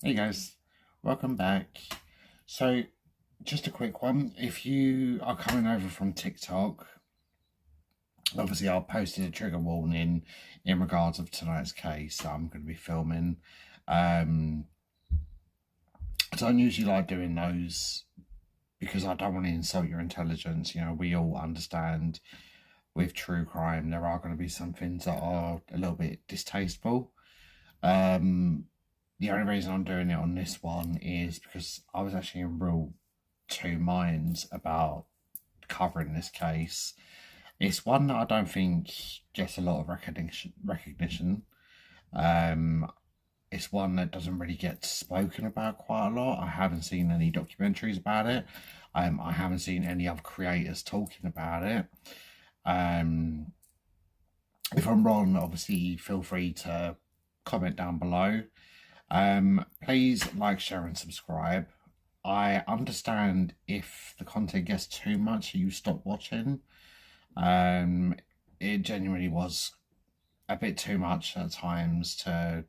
Hey guys, welcome back. So, just a quick one. If you are coming over from TikTok, obviously I'll posted a trigger warning in regards of tonight's case that I'm going to be filming. Um, I don't usually like doing those because I don't want to insult your intelligence. You know, we all understand with true crime there are going to be some things that are a little bit distasteful. Um, the only reason I'm doing it on this one is because I was actually in real two minds about covering this case. It's one that I don't think gets a lot of recognition. Um, it's one that doesn't really get spoken about quite a lot. I haven't seen any documentaries about it. I haven't seen any other creators talking about it. Um, if I'm wrong, obviously feel free to comment down below. Please like, share, and subscribe. I understand if the content gets too much, you stop watching. Um, it genuinely was a bit too much at times to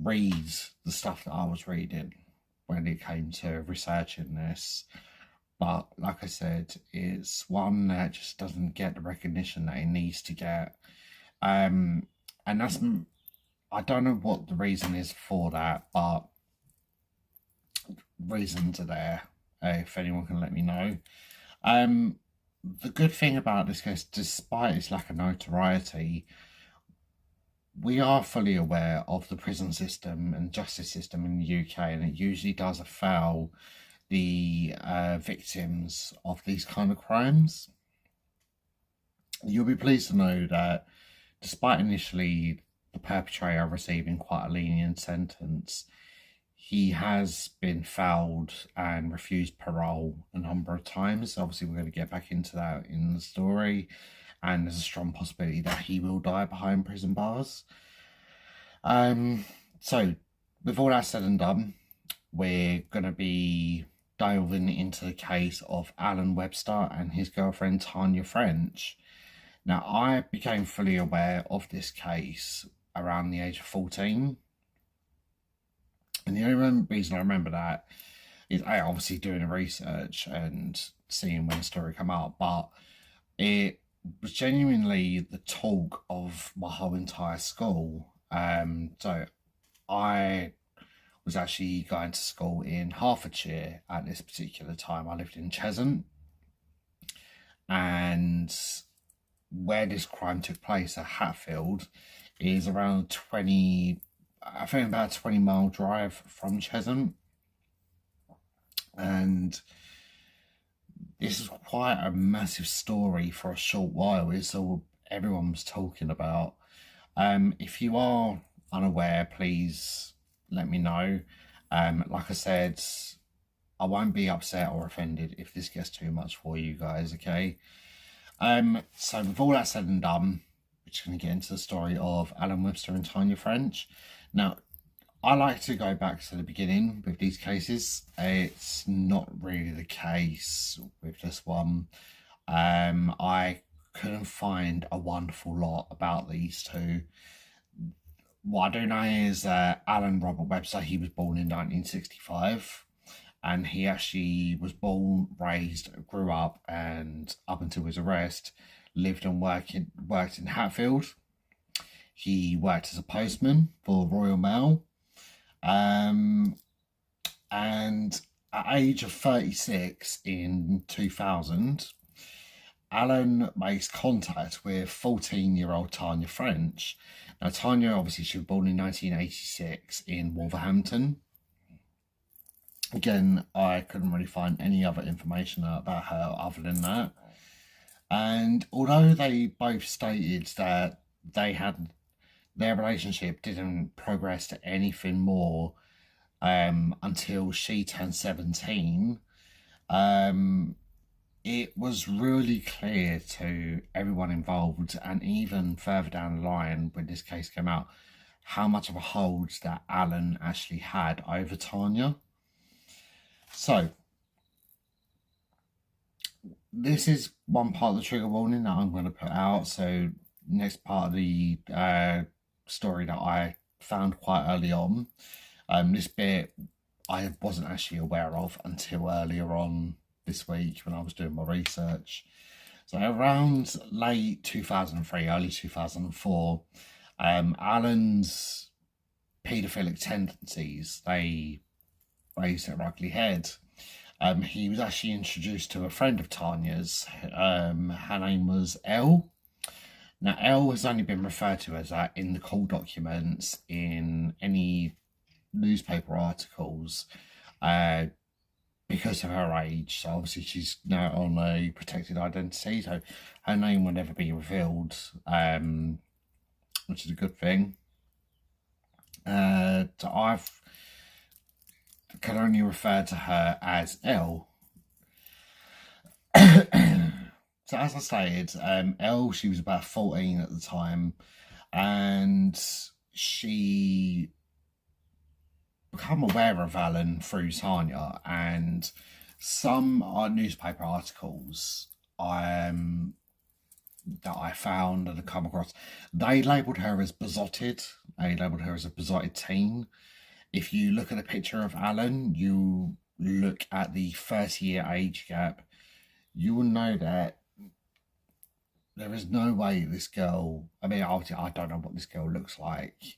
read the stuff that I was reading when it came to researching this. But like I said, it's one that just doesn't get the recognition that it needs to get. Um, and I don't know what the reason is for that, but reasons are there. If anyone can let me know. Um, the good thing about this case, despite its lack of notoriety, we are fully aware of the prison system and justice system in the UK, and it usually does foul the victims of these kind of crimes. You'll be pleased to know that despite initially the perpetrator receiving quite a lenient sentence, he has been fouled and refused parole a number of times. Obviously, we're going to get back into that in the story, and there's a strong possibility that he will die behind prison bars. So, with all that said and done, we're going to be diving into the case of Alan Webster and his girlfriend Tanya French. Now, I became fully aware of this case around the age of 14. And the only reason I remember that is obviously doing the research and seeing when the story come out, but it was genuinely the talk of my whole entire school. So I was actually going to school in Hertfordshire at this particular time. I lived in Cheshunt, and where this crime took place at Hatfield is around 20, I think about a 20-mile drive from Cheshunt. And this is quite a massive story for a short while. It's all everyone was talking about. If you are unaware, please let me know. Like I said, I won't be upset or offended if this gets too much for you guys, okay? So with all that said and done, we're just going to get into the story of Alan Webster and Tanya French. Now, I like to go back to the beginning with these cases. It's not really the case with this one. I couldn't find a wonderful lot about these two. What I do know is Alan Robert Webster, he was born in 1965, and he actually was born, raised, grew up, and up until his arrest, lived and worked in Hatfield. He worked as a postman for Royal Mail. And at age of 36 in 2000, Alan makes contact with 14-year-old Tanya French. Now, Tanya, obviously, she was born in 1986 in Wolverhampton. Again, I couldn't really find any other information about her other than that. And although they both stated that their relationship didn't progress to anything more until she turned 17, it was really clear to everyone involved, and even further down the line when this case came out, how much of a hold that Alan actually had over Tanya. So, this is one part of the trigger warning that I'm going to put out. So, next part of the story that I found quite early on. This bit I wasn't actually aware of until earlier on this week when I was doing my research. So around late 2003, early 2004, Alan's paedophilic tendencies, they raised their ugly head. He was actually introduced to a friend of Tanya's. Her name was Elle. Now, Elle has only been referred to as that in the court documents, in any newspaper articles, because of her age. So obviously she's now on a protected identity, so her name will never be revealed, which is a good thing. So I've can only refer to her as Elle. So as I stated, Elle, she was about 14 at the time, and she become aware of Alan through Tanya, and some newspaper articles that I found and come across, they labelled her as besotted. They labelled her as a besotted teen. If you look at a picture of Alan, you look at the 30-year age gap, you will know that there is no way this girl, I mean, obviously I don't know what this girl looks like,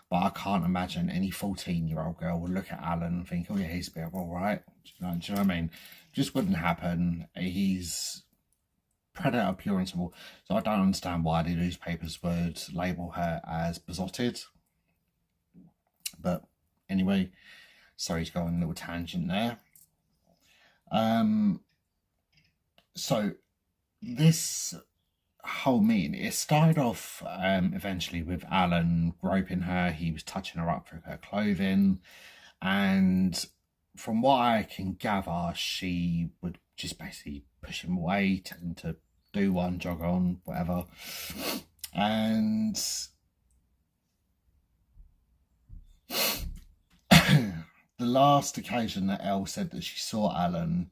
but I can't imagine any 14-year-old girl would look at Alan and think, oh yeah, he's a bit all right. Do you know what I mean? Just wouldn't happen. He's predator pure and simple. So I don't understand why the newspapers would label her as besotted. But anyway, sorry to go on a little tangent there. So this whole meeting, it started off eventually with Alan groping her. He was touching her up through her clothing, and from what I can gather, she would just basically push him away, tell him to do one, jog on, whatever. And the last occasion that Elle said that she saw Alan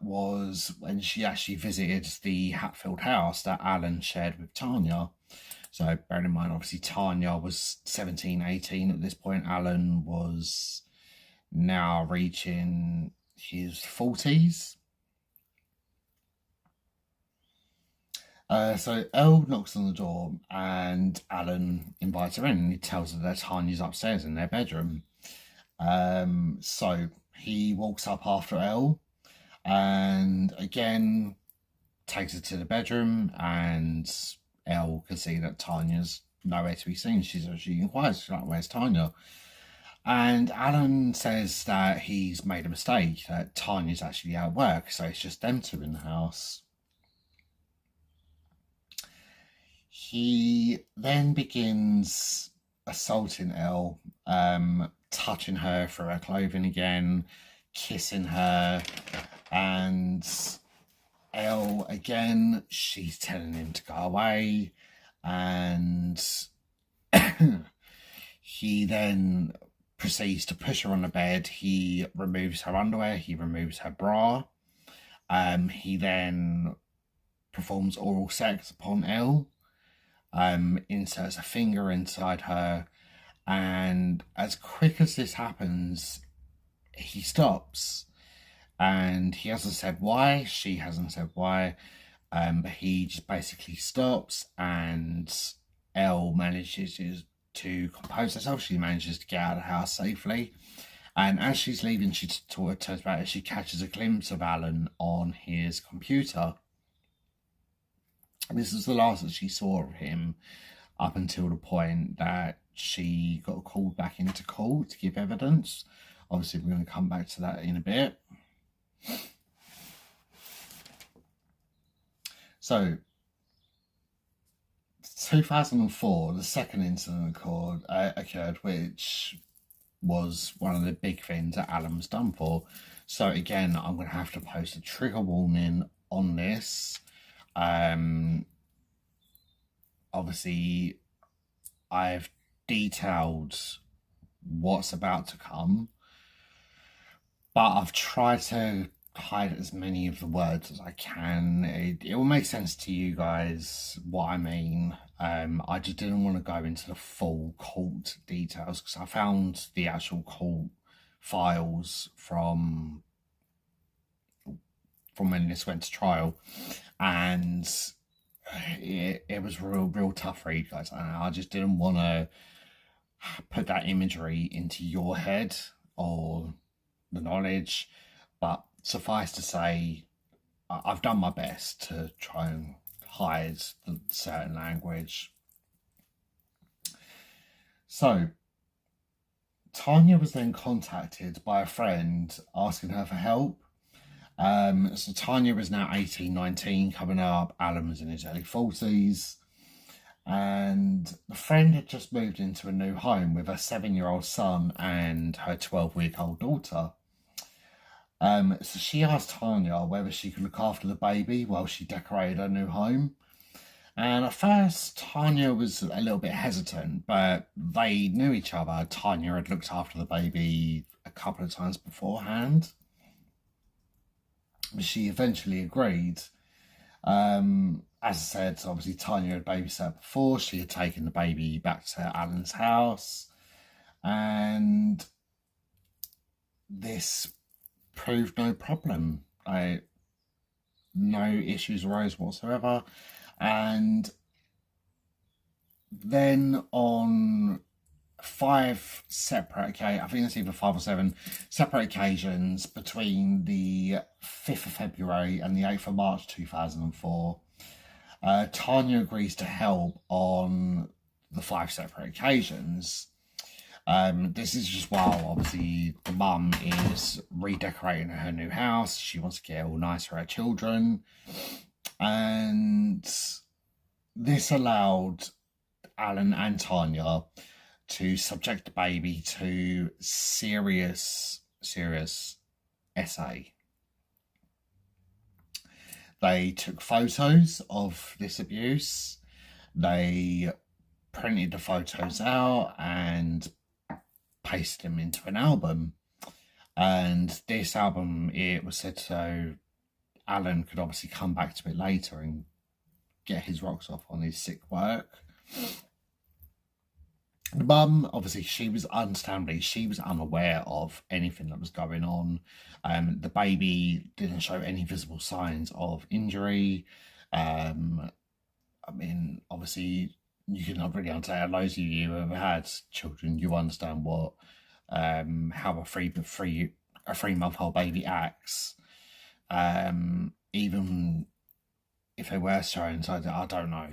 was when she actually visited the Hatfield house that Alan shared with Tanya. So bearing in mind, obviously Tanya was 17, 18 at this point. Alan was now reaching his 40s. So Elle knocks on the door and Alan invites her in, and he tells her that Tanya's upstairs in their bedroom. So he walks up after Elle and again takes her to the bedroom, and Elle can see that Tanya's nowhere to be seen. She inquires, she's like, where's Tanya? And Alan says that he's made a mistake, that Tanya's actually at work, so it's just them two in the house. He then begins assaulting Elle, touching her through her clothing again, kissing her, and Elle again, she's telling him to go away, and he then proceeds to push her on the bed. He removes her underwear, he removes her bra. He then performs oral sex upon Elle, inserts a finger inside her, and as quick as this happens, he stops. And he hasn't said why, she hasn't said why, but he just basically stops, and Elle manages to compose herself. She manages to get out of the house safely, and as she's leaving, she turns back and she catches a glimpse of Alan on his computer. This is the last that she saw of him up until the point that she got called back into court to give evidence. Obviously, we're going to come back to that in a bit. So, 2004, the second incident occurred, which was one of the big things that Alan was done for. So again, I'm going to have to post a trigger warning on this. Obviously, I've detailed what's about to come, but I've tried to hide as many of the words as I can. It will make sense to you guys what I mean. I just didn't want to go into the full court details because I found the actual court files from when this went to trial, and it was real tough for you guys. And I just didn't want to put that imagery into your head or the knowledge, but suffice to say, I've done my best to try and hide the certain language. So Tanya was then contacted by a friend asking her for help. So Tanya was now 18, 19, coming up. Alan was in his early 40s. And the friend had just moved into a new home with her 7-year-old son and her 12-week-old daughter. So she asked Tanya whether she could look after the baby while she decorated her new home. And at first, Tanya was a little bit hesitant, but they knew each other. Tanya had looked after the baby a couple of times beforehand. But she eventually agreed. As I said, obviously Tanya had babysat before. She had taken the baby back to Alan's house. And this proved no problem. No issues arose whatsoever. And then on 5 separate occasions, I think it's either 5 or 7 separate occasions between the 5th of February and the 8th of March 2004, Tanya agrees to help on the 5 separate occasions. This is just while obviously the mum is redecorating her new house. She wants to get it all nice for her children. And this allowed Alan and Tanya to subject the baby to serious SA. They took photos of this abuse. They printed the photos out and pasted them into an album. And this album, it was said so Alan could obviously come back to it later and get his rocks off on his sick work. The mum, obviously, she was unaware of anything that was going on. The baby didn't show any visible signs of injury. I mean, obviously, you can not really understand. Those of you who have had children, you understand what how a 3-month-old baby acts. Even if they were showing signs, I don't know.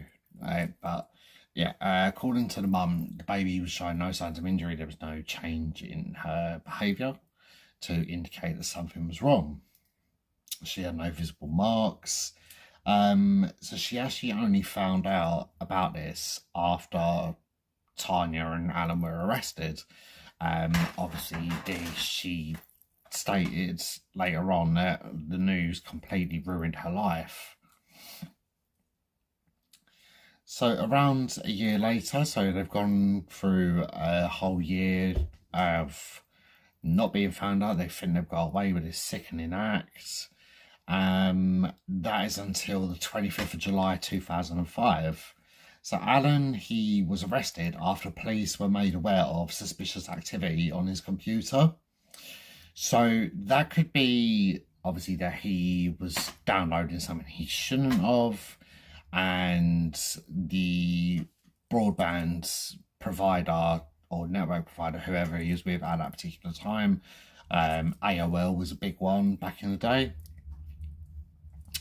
But yeah, according to the mum, the baby was showing no signs of injury. There was no change in her behaviour to indicate that something was wrong. She had no visible marks. So she actually only found out about this after Tanya and Alan were arrested. Obviously, she stated later on that the news completely ruined her life. So around a year later, so they've gone through a whole year of not being found out. They think they've got away with this sickening act. That is until the 25th of July 2005. So Alan, he was arrested after police were made aware of suspicious activity on his computer. So that could be obviously that he was downloading something he shouldn't have, and the broadband provider or network provider, whoever he was with at that particular time, AOL was a big one back in the day.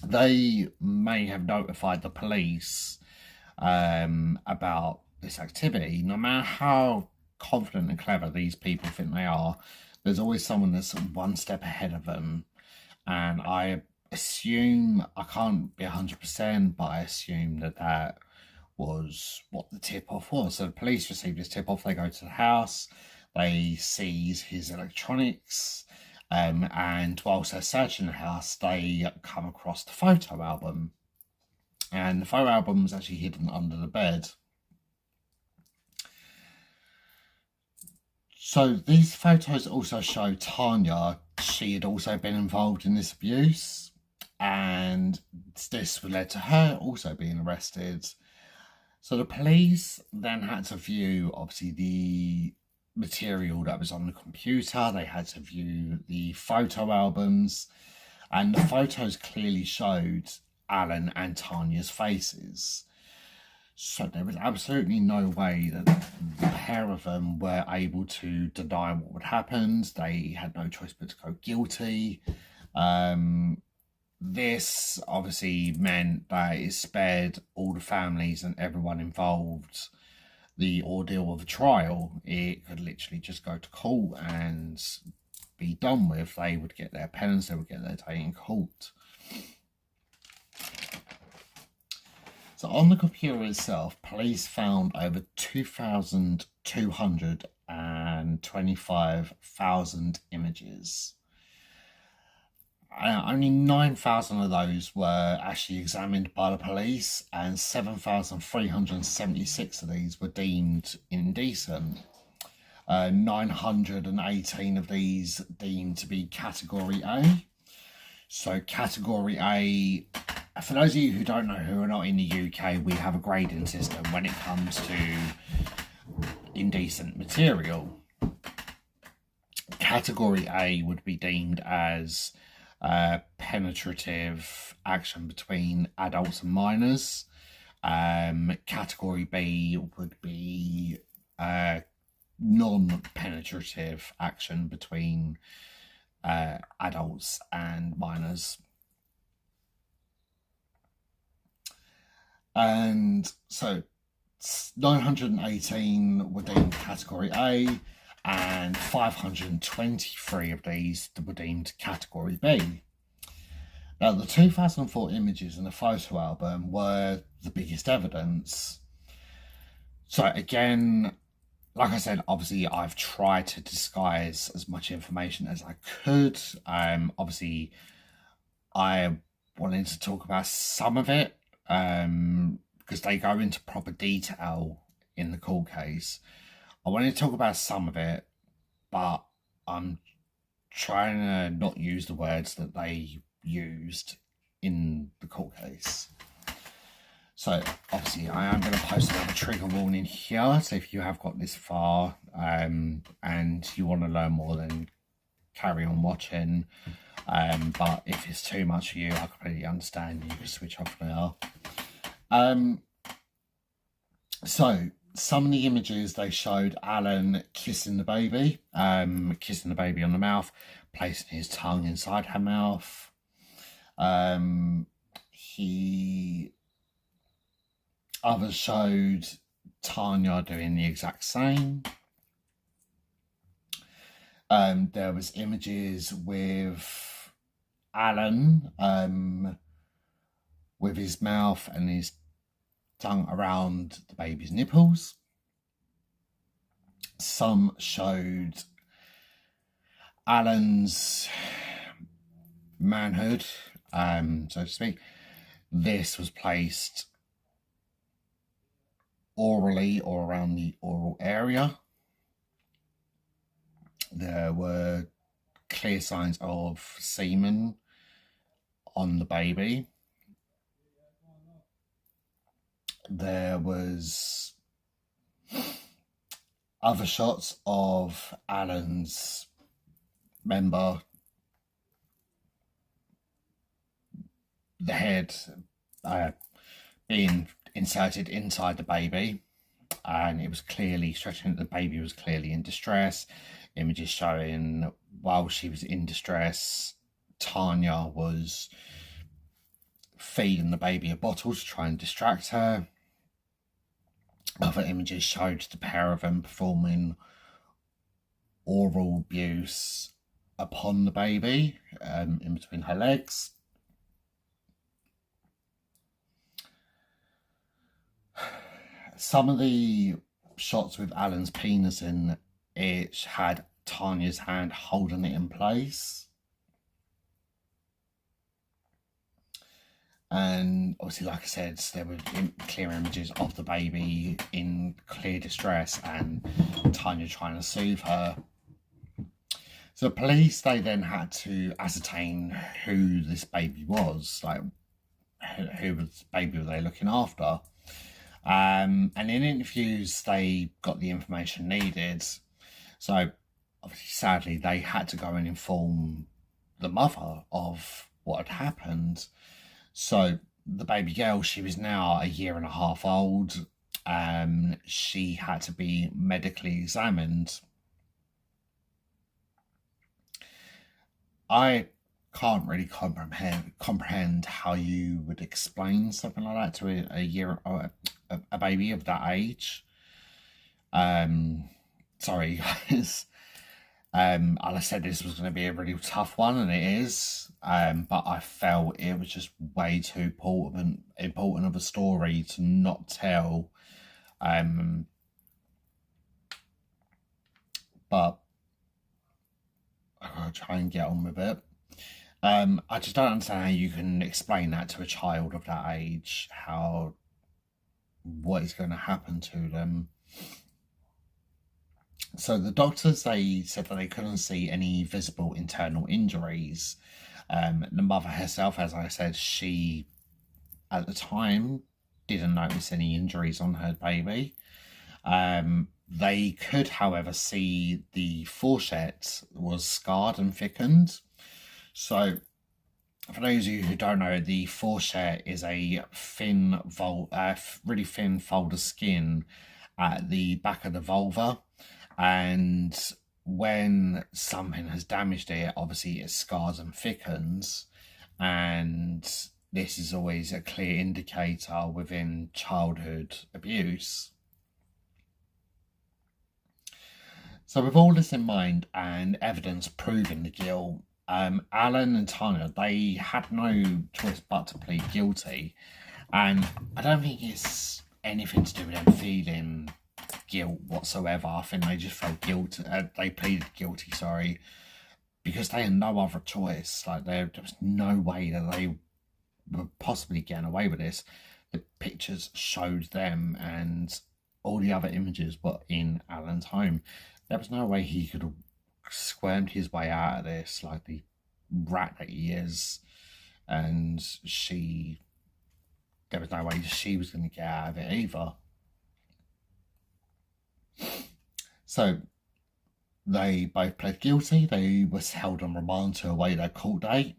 They may have notified the police about this activity. No matter how confident and clever these people think they are, there's always someone that's one step ahead of them. And I assume, I can't be 100%, but I assume that was what the tip-off was. So the police receive this tip-off, they go to the house, they seize his electronics, and whilst they're searching the house, they come across the photo album. And the photo album was actually hidden under the bed. So these photos also show Tanya she had also been involved in this abuse, and this led to her also being arrested. So the police then had to view, obviously, the material that was on the computer. They had to view the photo albums, and the photos clearly showed Alan and Tanya's faces. So there was absolutely no way that the pair of them were able to deny what had happened. They had no choice but to go guilty. This obviously meant that it spared all the families and everyone involved the ordeal of a trial. It could literally just go to court and be done with. They would get their penance, they would get their day in court. So on the computer itself, police found over 2,225,000 images. Only 9,000 of those were actually examined by the police, and 7,376 of these were deemed indecent. 918 of these deemed to be Category A. So Category A, for those of you who don't know, who are not in the UK, we have a grading system when it comes to indecent material. Category A would be deemed as penetrative action between adults and minors. Category B would be non-penetrative action between adults and minors. And so 918 were deemed Category A, and 523 of these were deemed Category B. Now, the 2004 images in the photo album were the biggest evidence. So again, like I said, obviously I've tried to disguise as much information as I could. Obviously, I wanted to talk about some of it because they go into proper detail in the court case. I wanted to talk about some of it, but I'm trying to not use the words that they used in the court case. So obviously I am going to post another trigger warning here, so if you have got this far and you want to learn more, then carry on watching. But if it's too much for you, I completely understand. You can switch off now. So some of the images, they showed Alan kissing the baby on the mouth, placing his tongue inside her mouth. Others showed Tanya doing the exact same. There was images with Alan with his mouth and his tongue around the baby's nipples. Some showed Alan's manhood, so to speak. This was placed orally or around the oral area. There were clear signs of semen on the baby. There was other shots of Alan's member, the head being inserted inside the baby, and it was clearly stretching. The baby was clearly in distress. Images showing while she was in distress, Tanya was feeding the baby a bottle to try and distract her. Other images showed the pair of them performing oral abuse upon the baby, in between her legs. Some of the shots with Alan's penis in it had Tanya's hand holding it in place. And obviously, like I said, there were clear images of the baby in clear distress and Tanya trying to soothe her. So So police, they then had to ascertain who this baby was, like who was baby were they looking after. And in interviews, they got the information needed. So obviously, sadly, they had to go and inform the mother of what had happened. So the baby girl, she was now a year and a half old. She had to be medically examined. I can't really comprehend how you would explain something like that to a baby of that age. Sorry guys. I said this was going to be a really tough one, and it is. But I felt it was just way too important of a story to not tell. But I'll try and get on with it. I just don't understand how you can explain that to a child of that age, what is going to happen to them. So the doctors, they said that they couldn't see any visible internal injuries. The mother herself, as I said, she at the time didn't notice any injuries on her baby. They could, however, see the fourchette was scarred and thickened. So, for those of you who don't know, the fourchette is a really thin fold of skin at the back of the vulva, and when something has damaged it, obviously it scars and thickens, and this is always a clear indicator within childhood abuse. So with all this in mind and evidence proving the guilt, Alan and Tanya, they had no choice but to plead guilty. And I don't think it's anything to do with them feeling guilt whatsoever. I think they just felt guilty. They pleaded guilty, sorry, because they had no other choice. Like there was no way that they were possibly getting away with this. The pictures showed them, and all the other images were in Alan's home. There was no way he could have squirmed his way out of this, like the rat that he is. And there was no way she was going to get out of it either. So they both pled guilty. They were held on remand to await their court date.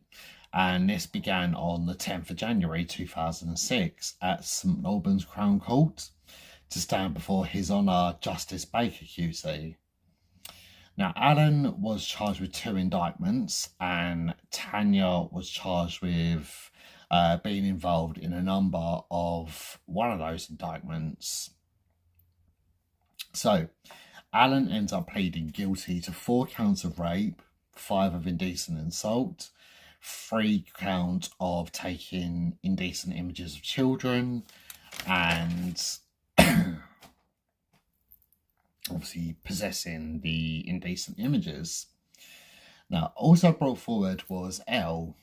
And this began on the 10th of January 2006 at St Albans Crown Court to stand before His Honour Justice Baker QC. Now, Alan was charged with 2 indictments, and Tanya was charged with being involved in a number of one of those indictments. So, Alan ends up pleading guilty to 4 counts of rape, 5 of indecent assault, 3 counts of taking indecent images of children, and obviously possessing the indecent images. Now, also brought forward was Elle,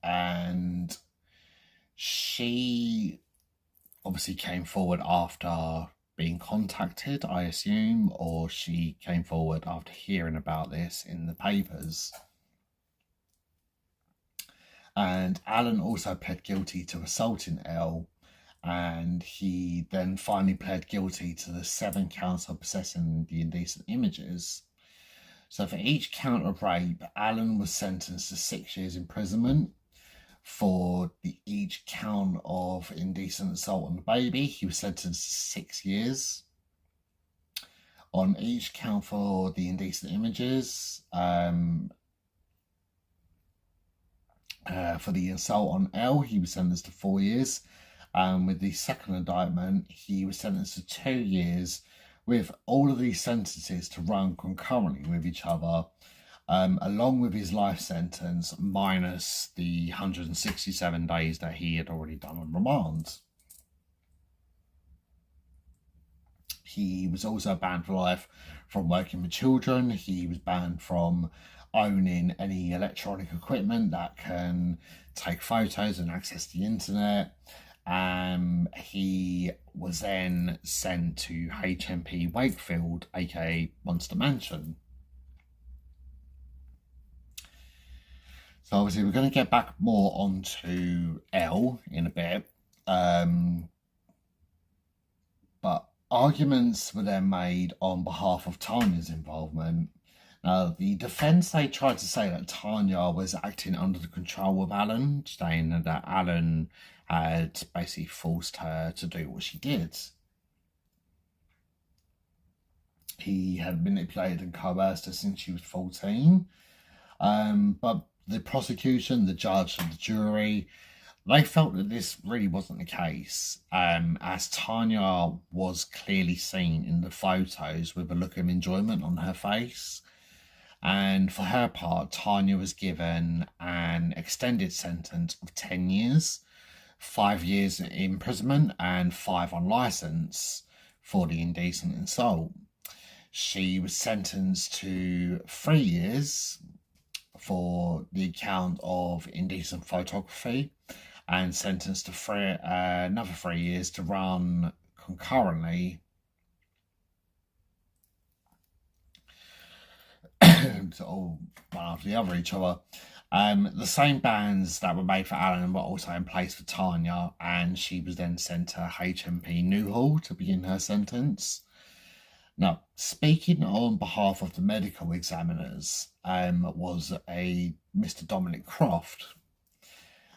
and she obviously came forward after being contacted, I assume, or she came forward after hearing about this in the papers. And Alan also pled guilty to assaulting Elle, and he then finally pled guilty to the 7 counts of possessing the indecent images. So for each count of rape, Alan was sentenced to 6 years imprisonment. For each count of indecent assault on the baby, he was sentenced to 6 years. On each count for the indecent images, for the assault on Elle, he was sentenced to 4 years. With the second indictment, he was sentenced to 2 years, with all of these sentences to run concurrently with each other, along with his life sentence, minus the 167 days that he had already done on remand. He was also banned for life from working with children. He was banned from owning any electronic equipment that can take photos and access the internet. He was then sent to HMP Wakefield, aka Monster Mansion. So obviously we're going to get back more onto Elle in a bit. But arguments were then made on behalf of Tanya's involvement. Now, the defence, they tried to say that Tanya was acting under the control of Alan, saying that Alan had basically forced her to do what she did. He had manipulated and coerced her since she was 14. But the prosecution, the judge, and the jury, they felt that this really wasn't the case, as Tanya was clearly seen in the photos with a look of enjoyment on her face. And for her part, Tanya was given an extended sentence of 10 years, 5 years imprisonment, and 5 on licence for the indecent assault. She was sentenced to 3 years for the account of indecent photography, and sentenced to another 3 years to run concurrently all one after the other each other. The same bans that were made for Alan were also in place for Tanya, and she was then sent to HMP Newhall to begin her sentence. Now, speaking on behalf of the medical examiners was a Mr. Dominic Croft.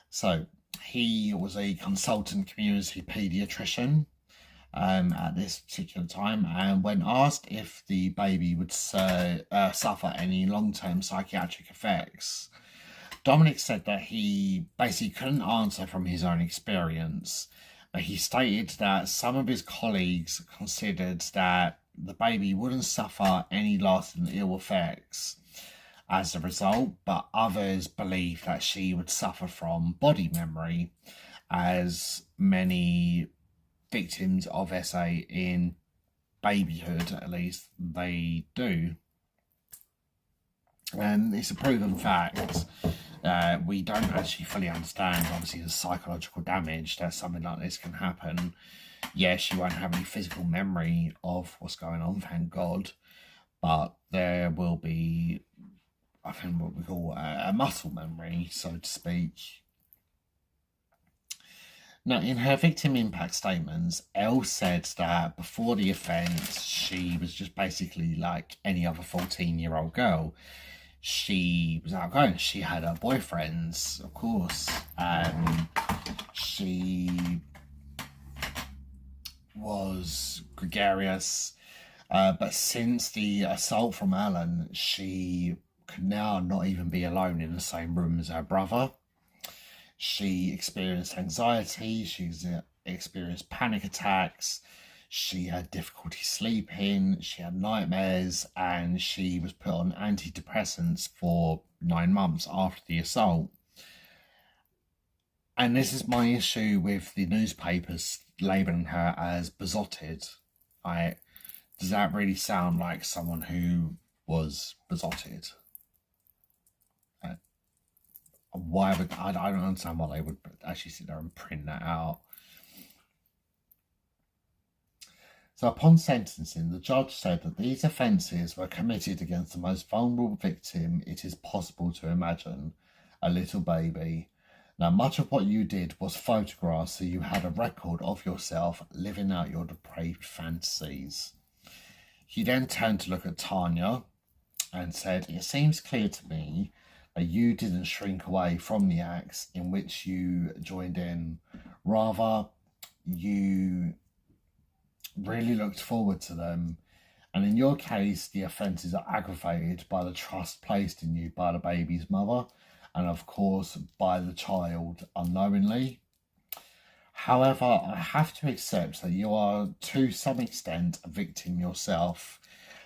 So he was a consultant community paediatrician at this particular time, and when asked if the baby would suffer any long-term psychiatric effects, Dominic said that he basically couldn't answer from his own experience, but he stated that some of his colleagues considered that the baby wouldn't suffer any lasting ill effects as a result, but others believed that she would suffer from body memory, as many victims of SA in babyhood, at least, they do. And it's a proven fact. We don't actually fully understand, obviously, the psychological damage that something like this can happen. Yes, she won't have any physical memory of what's going on, thank God, but there will be, I think, what we call a muscle memory, so to speak. Now, in her victim impact statements, Elle said that before the offence, she was just basically like any other 14-year-old girl. She was outgoing. She had her boyfriends, of course. She was gregarious. But since the assault from Alan, she could now not even be alone in the same room as her brother. She experienced anxiety, she's experienced panic attacks, she had difficulty sleeping, she had nightmares, and she was put on antidepressants for 9 months after the assault. And this is my issue with the newspapers labelling her as besotted. Does that really sound like someone who was besotted? Why would I don't understand why they would actually sit there and print that out. So upon sentencing, the judge said that these offences were committed against the most vulnerable victim it is possible to imagine, a little baby. Now, much of what you did was photographed, so you had a record of yourself living out your depraved fantasies. He then turned to look at Tanya and said, "It seems clear to me that you didn't shrink away from the acts in which you joined in. Rather, you really looked forward to them. And in your case, the offences are aggravated by the trust placed in you by the baby's mother, and of course by the child unknowingly. However, I have to accept that you are to some extent a victim yourself.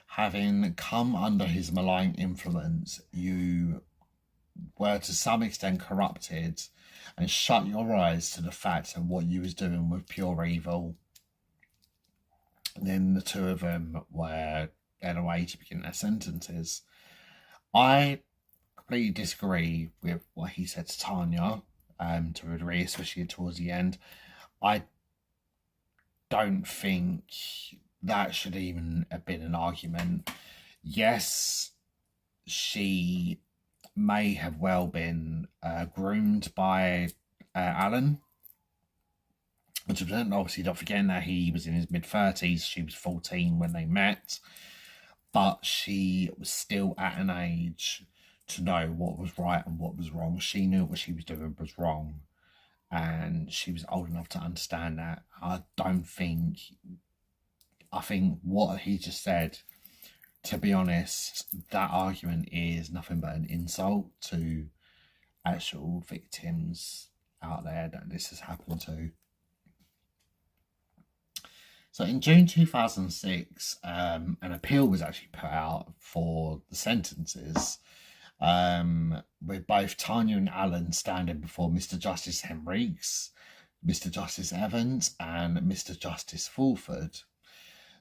Having come under his malign influence, you were to some extent corrupted and shut your eyes to the fact that what you was doing was pure evil." And then the two of them were led away to begin their sentences. I completely disagree with what he said to Tanya, to a degree, especially towards the end. I don't think that should even have been an argument. Yes, she may have well been groomed by Alan. Which obviously not forgetting that he was in his mid-30s, she was 14 when they met, but she was still at an age to know what was right and what was wrong. She knew what she was doing was wrong, and she was old enough to understand that. I think what he just said, to be honest, that argument is nothing but an insult to actual victims out there that this has happened to. So in June 2006, an appeal was actually put out for the sentences, with both Tanya and Alan standing before Mr. Justice Henriques, Mr. Justice Evans, and Mr. Justice Fulford.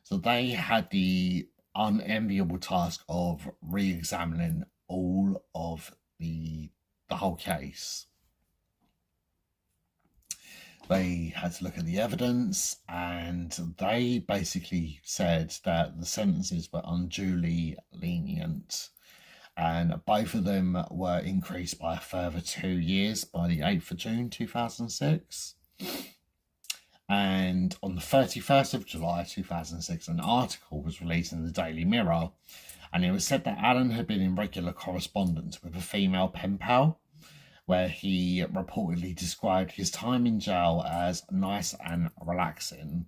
So they had the unenviable task of re-examining all of the whole case. They had to look at the evidence, and they basically said that the sentences were unduly lenient, and both of them were increased by a further 2 years by the 8th of June 2006. And on the 31st of July 2006, an article was released in the Daily Mirror, and it was said that Alan had been in regular correspondence with a female pen pal, where he reportedly described his time in jail as nice and relaxing.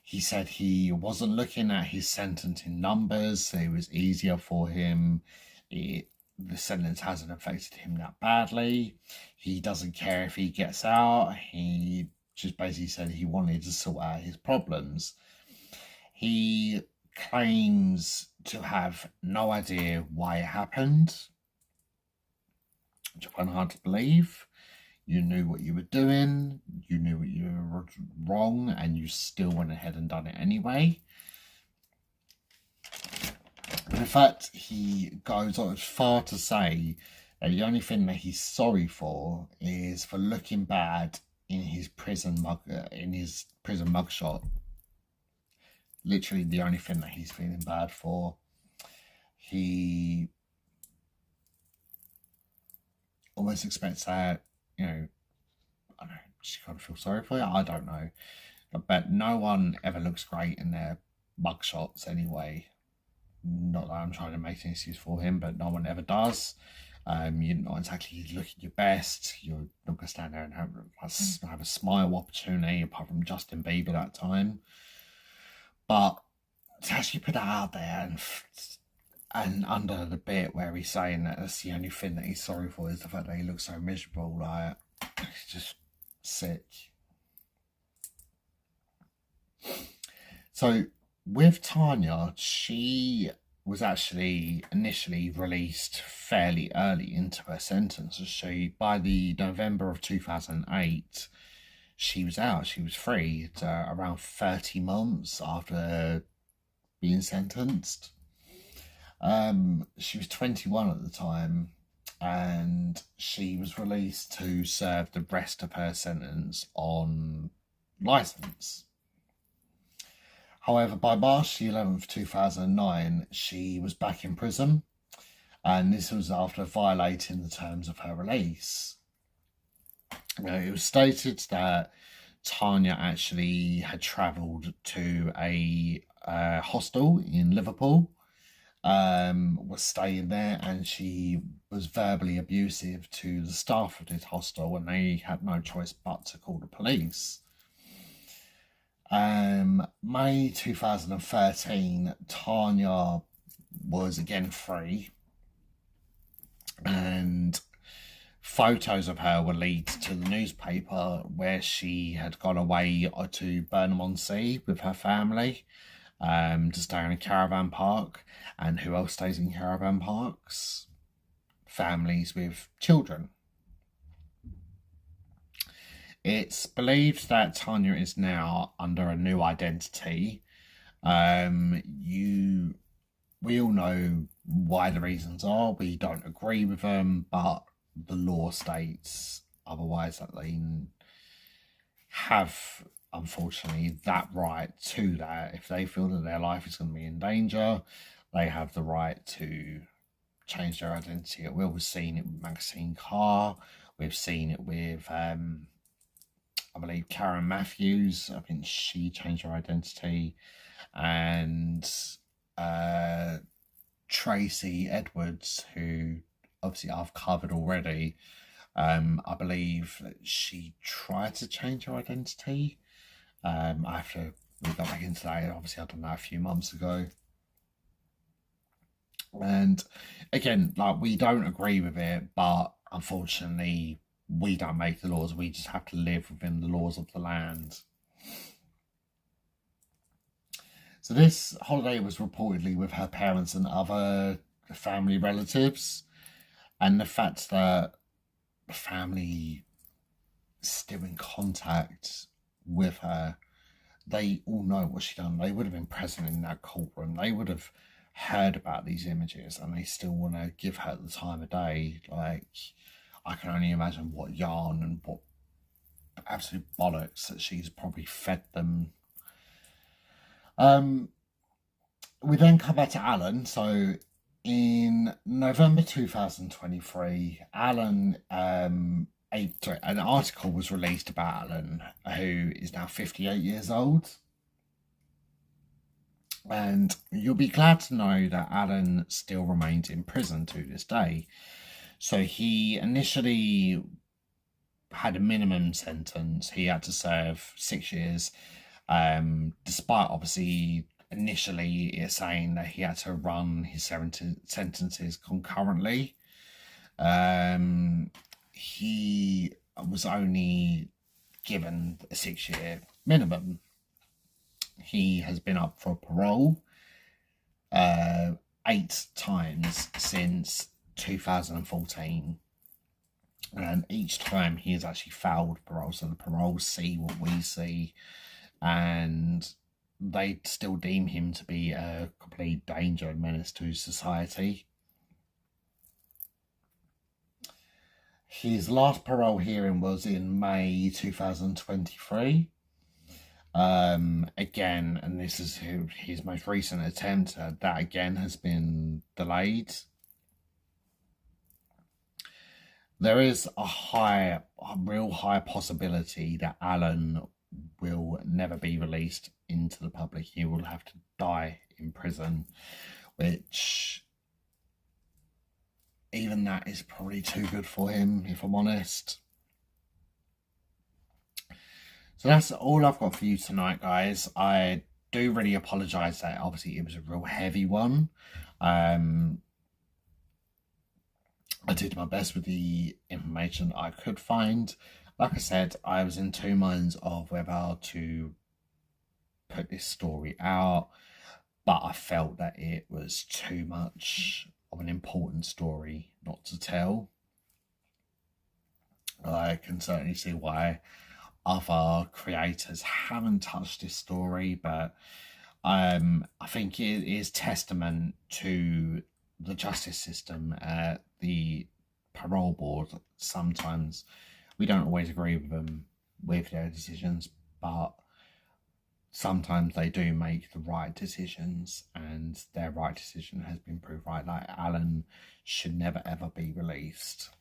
He said he wasn't looking at his sentence in numbers, so it was easier for him. The sentence hasn't affected him that badly. He doesn't care if he gets out. He just basically said he wanted to sort out his problems. He claims to have no idea why it happened, which I find hard to believe. You knew what you were doing, you knew what you were wrong, and you still went ahead and done it anyway. But in fact, he goes on as far to say that the only thing that he's sorry for is for looking bad in his prison mugshot. Literally the only thing that he's feeling bad for. He almost expects that, I don't know, she kind of feel sorry for you. I don't know. But no one ever looks great in their mugshots anyway. Not that I'm trying to make an excuse for him, but no one ever does. You're not exactly looking your best. You're not going to stand there and have a smile opportunity, apart from Justin Bieber that time. But to actually put that out there and under the bit where he's saying that that's the only thing that he's sorry for is the fact that he looks so miserable, like, it's just sick. So with Tanya, she was actually initially released fairly early into her sentence. So by the November of 2008, she was out. She was free around 30 months after being sentenced. She was 21 at the time, and she was released to serve the rest of her sentence on licence. However, by March the 11th, 2009, she was back in prison, and this was after violating the terms of her release. It was stated that Tanya actually had travelled to a hostel in Liverpool, was staying there, and she was verbally abusive to the staff of this hostel, and they had no choice but to call the police. May 2013, Tanya was again free, and photos of her were leaked to the newspaper, where she had gone away to Burnham-on-Sea with her family, to stay in a caravan park. And who else stays in caravan parks? Families with children. It's believed that Tanya is now under a new identity. We all know why the reasons are. We don't agree with them, but the law states otherwise, that they have, unfortunately, that right to that. If they feel that their life is going to be in danger, they have the right to changed her identity at will. We've seen it with Maxine Carr. We've seen it with, I believe, Karen Matthews. I think she changed her identity. And Tracy Edwards, who obviously I've covered already. I believe that she tried to change her identity. After we got back into that, obviously I've done that a few months ago. And again, like, we don't agree with it, but unfortunately we don't make the laws. We just have to live within the laws of the land. So this holiday was reportedly with her parents and other family relatives, and the fact that the family is still in contact with her, they all know what she done. They would have been present in that courtroom. They would have heard about these images, and they still want to give her the time of day. Like, I can only imagine what yarn and what absolute bollocks that she's probably fed them. We then come back to Alan. So in November 2023, Alan, an article was released about Alan, who is now 58 years old. And you'll be glad to know that Alan still remains in prison to this day. So he initially had a minimum sentence. He had to serve 6 years, despite obviously initially it's saying that he had to run his sentences concurrently. He was only given a 6-year minimum. He has been up for parole 8 times since 2014. And each time he has actually failed parole. So the paroles see what we see, and they still deem him to be a complete danger and menace to society. His last parole hearing was in May 2023. Again, and this is his most recent attempt, that again has been delayed. There is a real high possibility that Alan will never be released into the public. He will have to die in prison, which, even that is probably too good for him, if I'm honest. So that's all I've got for you tonight, guys. I do really apologise that obviously it was a real heavy one. I did my best with the information I could find. Like I said, I was in two minds of whether to put this story out, but I felt that it was too much of an important story not to tell. I can certainly see why other creators haven't touched this story, but I think it is testament to the justice system at the parole board. Sometimes we don't always agree with them with their decisions, but sometimes they do make the right decisions, and their right decision has been proved right. Like, Alan should never ever be released.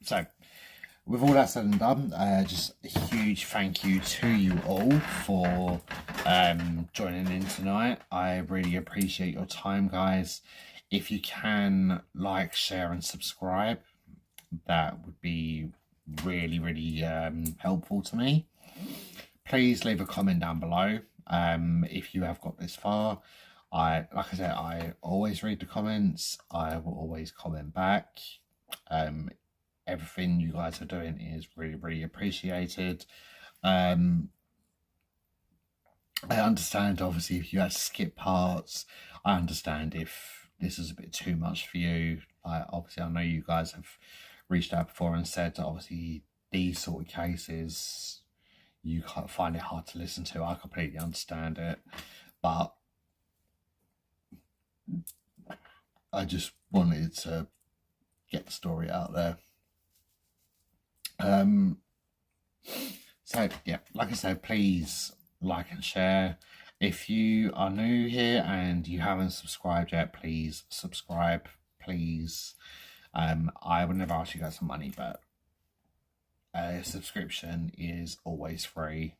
So with all that said and done, just a huge thank you to you all for joining in tonight. I really appreciate your time, guys. If you can like, share and subscribe, that would be really, really helpful to me. Please leave a comment down below if you have got this far. Like I said, I always read the comments. I will always comment back. Everything you guys are doing is really, really appreciated. I understand, obviously, if you had to skip parts. I understand if this is a bit too much for you. Obviously, I know you guys have reached out before and said that obviously these sort of cases you can't find it hard to listen to. I completely understand it, but I just wanted to get the story out there. So yeah, like I said, please like and share. If you are new here and you haven't subscribed yet, please subscribe, please. I would never ask you guys for money, but a subscription is always free.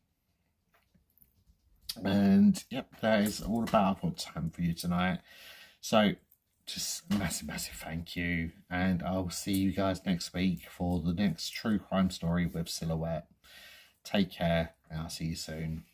And yep, that is all about I've got time for you tonight. So just massive thank you, and I'll see you guys next week for the next true crime story with Silhouette. Take care, and I'll see you soon.